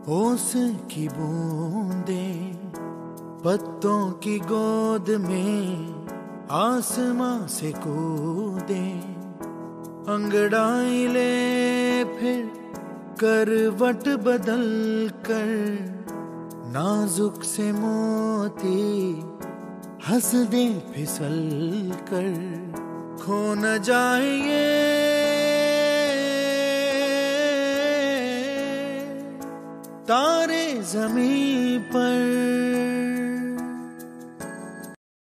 ओस की बूंदें पत्तों की गोद में आसमां से कूदे, अंगड़ाई ले फिर करवट बदल कर, नाजुक से मोती हंस दे फिसल कर, खो न जाए ये तारे ज़मीं पर